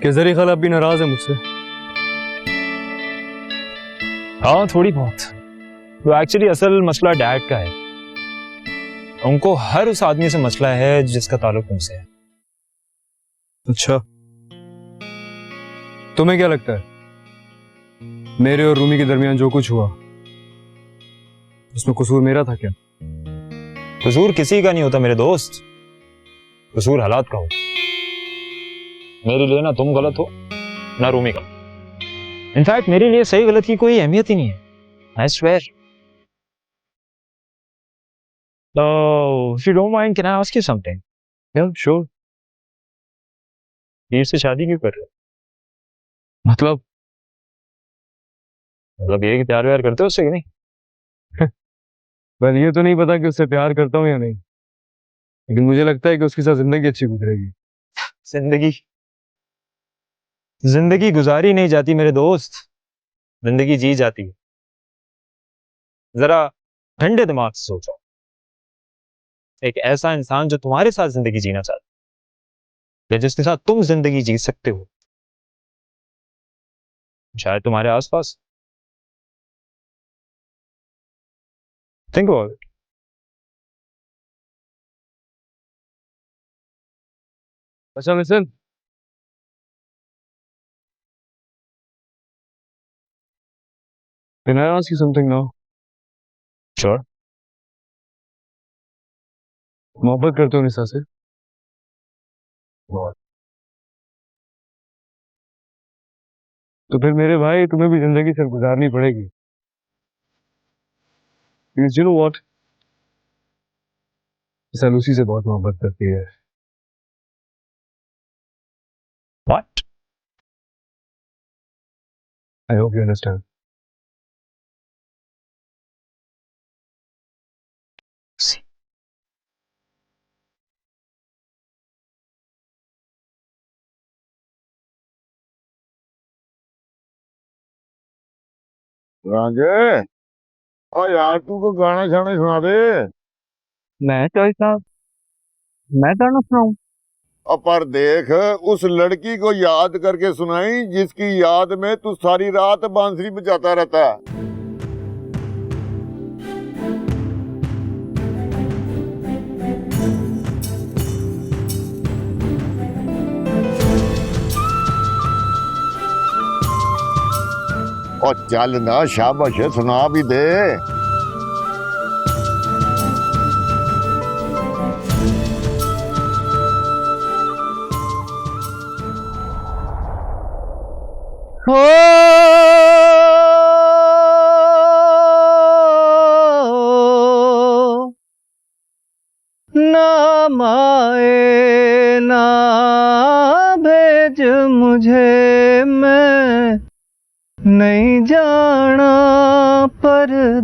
कि जरी खाला भी नाराज है मुझसे? हाँ थोड़ी बहुत। तो एक्चुअली असल मसला डैड का है। उनको हर उस आदमी से मसला है जिसका ताल्लुक तुमसे है। अच्छा, तुम्हें क्या लगता है मेरे और रूमी के दरमियान जो कुछ हुआ उसमें कसूर मेरा था क्या? कसूर किसी का नहीं होता मेरे दोस्त, कसूर हालात का होता। मेरे लिए ना तुम गलत हो ना रूमी का। इनफैक्ट मेरे लिए सही गलत की कोई अहमियत ही नहीं है। I swear. So, if you don't mind, can I ask you something? Yeah, sure. वीर से शादी क्यों कर रहे हो? मतलब ये कि प्यार व्यार करते हो उससे कि नहीं? बस ये तो नहीं पता कि उससे प्यार करता हूँ या नहीं, लेकिन मुझे लगता है कि उसके साथ जिंदगी अच्छी गुजरेगी। जिंदगी जिंदगी गुजारी नहीं जाती मेरे दोस्त, जिंदगी जी जाती है। जरा ठंडे दिमाग से सोचो। एक ऐसा इंसान जो तुम्हारे साथ जिंदगी जीना चाहता है या जिसके साथ तुम जिंदगी जी सकते हो, शायद तुम्हारे आसपास। Think about it. अच्छा listen, can I ask you something now? Sure. मोहब्बत करते हो निशा से? तो फिर मेरे भाई तुम्हें भी जिंदगी से गुजारनी पड़ेगी। Because you know what? Nisha Lucy से बहुत मोहब्बत करती है। What? I hope you understand. रांझे, और यार तू को गाना शाना सुना दे। मैं चॉइस साहब, मैं गाना सुनाऊं? और पर देख, उस लड़की को याद करके सुनाई जिसकी याद में तू सारी रात बांसुरी बजाता रहता है। और चल ना, शाबाश है, सुना भी दे। हो ना माए ना भेज मुझे, मैं नहीं जाना परदेस।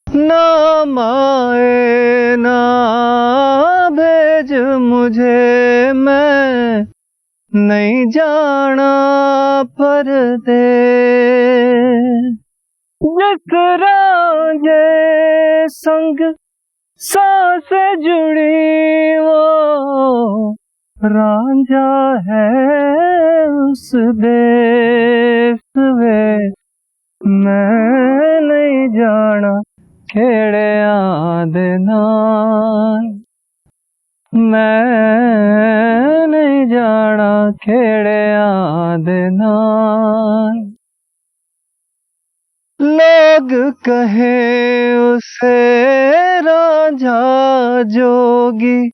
ना माए ना भेज मुझे, मैं नहीं जाना परदेस। जिस रांझे संग सांसें जुड़ी वो रांझा है उस देश वे। मैं नहीं जाना खेड़े आदना, मैं नहीं जाना खेड़े आदना। लोग कहे उसे रांझा जोगी,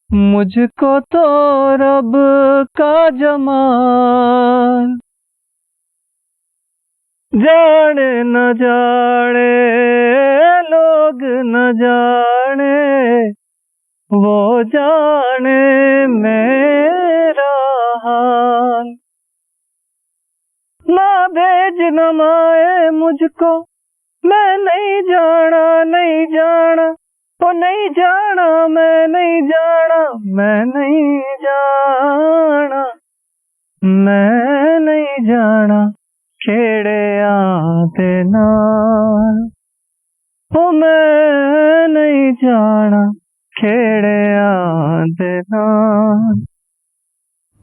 मुझको तो रब का जमाल। जाने न जाने लोग न जाने, वो जाने मेरा हाल। ना भेज न माए मुझको, मैं नहीं जाना नहीं जाना, ओ नहीं जाना, मैं नहीं जाना, मैं नहीं जाना, मैं नहीं जाना खेड़े आते नाल। ओ मैं नहीं जाना खेड़िया दे नाल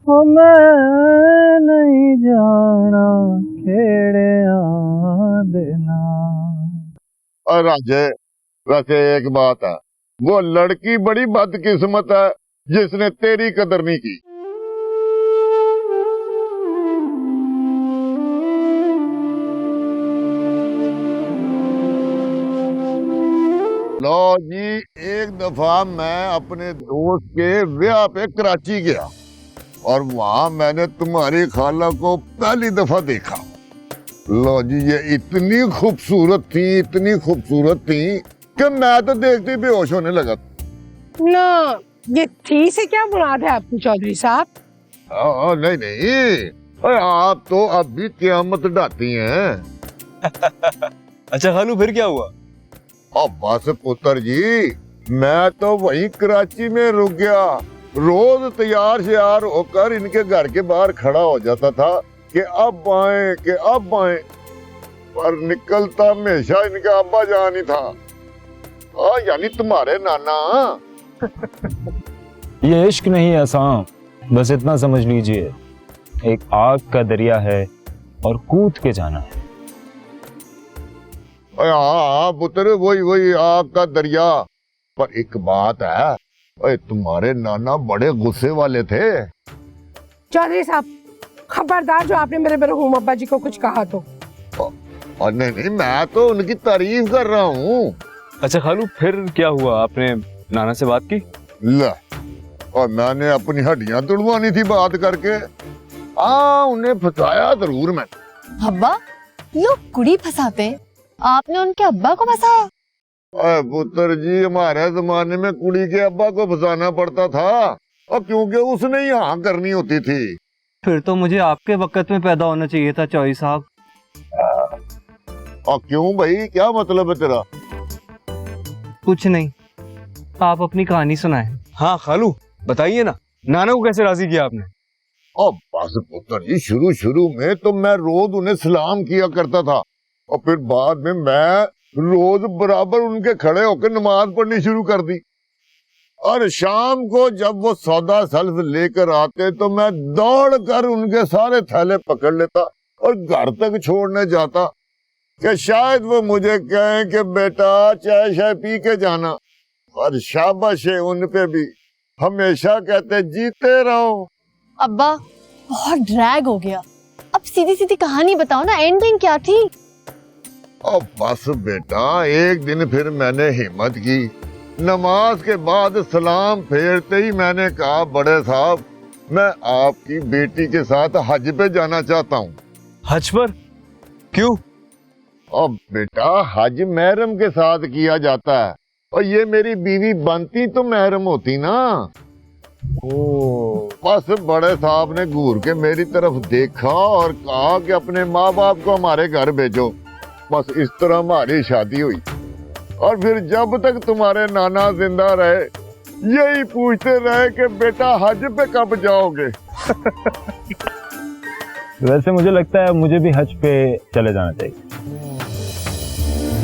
ओ मैं नहीं जाना खेड़िया दे नाल। और राजे वैसे एक बात है, वो लड़की बड़ी बदकिस्मत है जिसने तेरी कदर नहीं की। लो जी, एक दफा मैं अपने दोस्त के ब्याह पे कराची गया और वहां मैंने तुम्हारी खाला को पहली दफा देखा। लो जी, ये इतनी खूबसूरत थी कि मैं तो देखते बेहोश होने लगा। ना ये थी से क्या मुराद है आपकी चौधरी साहब? नहीं, अरे आप तो अब भी क़यामत ढाती हैं। अच्छा खालू, फिर क्या हुआ? और बस पुत्र जी, मैं तो वहीं कराची में रुक गया। रोज तैयार श्यार होकर इनके घर के बाहर खड़ा हो जाता था कि अब आए, पर निकलता हमेशा इनका अब्बा जान ही था। यानी तुम्हारे नाना। ये इश्क नहीं है आसान, बस इतना समझ लीजिए, एक आग का दरिया है और कूद के जाना है। हाँ पुत्र, वही आग का दरिया। पर एक बात है, अरे तुम्हारे नाना बड़े गुस्से वाले थे। चौधरी साहब खबरदार, जो आपने मेरे मरहूम अब्बा जी को कुछ कहा तो। और नहीं, मैं तो उनकी तारीफ कर रहा हूँ। अच्छा खालू, फिर क्या हुआ? आपने नाना से बात की? ले, और मैंने अपनी हड्डियां तुड़वानी थी बात करके। उन्हें फंसाया जरूर मैं। अब्बा, लोग कुड़ी फंसाते हैं, आपने उनके अब्बा को फंसाया? अरे पुत्र जी, हमारे जमाने में कुड़ी के अब्बा को फंसाना पड़ता था, और क्योंकि उसने ही हाँ करनी होती थी। फिर तो मुझे आपके वक्त में पैदा होना चाहिए था चौधरी साहब। और क्यों भाई, क्या मतलब है तेरा? कुछ नहीं, आप अपनी कहानी सुनाएं। हाँ खालू, बताइए ना, नाना को कैसे राजी किया आपने? और बस पुत्र जी, शुरू में तो मैं रोज उन्हें सलाम किया करता था, और फिर बाद में मैं रोज बराबर उनके खड़े होकर नमाज पढ़नी शुरू कर दी। और शाम को जब वो सौदा सल्फ लेकर आते तो मैं दौड़ कर उनके सारे थैले पकड़ लेता और घर तक छोड़ने जाता कि शायद वो मुझे कहें कि बेटा चाय शाय पी के जाना। और शाबाश है उन पे भी, हमेशा कहते जीते रहो। अब्बा, बहुत ड्रैग हो गया, अब सीधी सीधी कहानी बताओ ना, एंडिंग क्या थी? और बस बेटा, एक दिन फिर मैंने हिम्मत की, नमाज के बाद सलाम फेरते ही मैंने कहा, बड़े साहब मैं आपकी बेटी के साथ हज पे जाना चाहता हूँ। हज पर? क्यों? और बेटा, हज महरम के साथ किया जाता है, और ये मेरी बीवी बनती तो महरम होती ना। बस बड़े साहब ने घूर के मेरी तरफ देखा और कहा कि अपने माँ बाप को हमारे घर भेजो। बस इस तरह हमारी शादी हुई, और फिर जब तक तुम्हारे नाना जिंदा रहे यही पूछते रहे कि बेटा हज पे कब जाओगे। वैसे मुझे लगता है मुझे भी हज पे चले जाना चाहिए।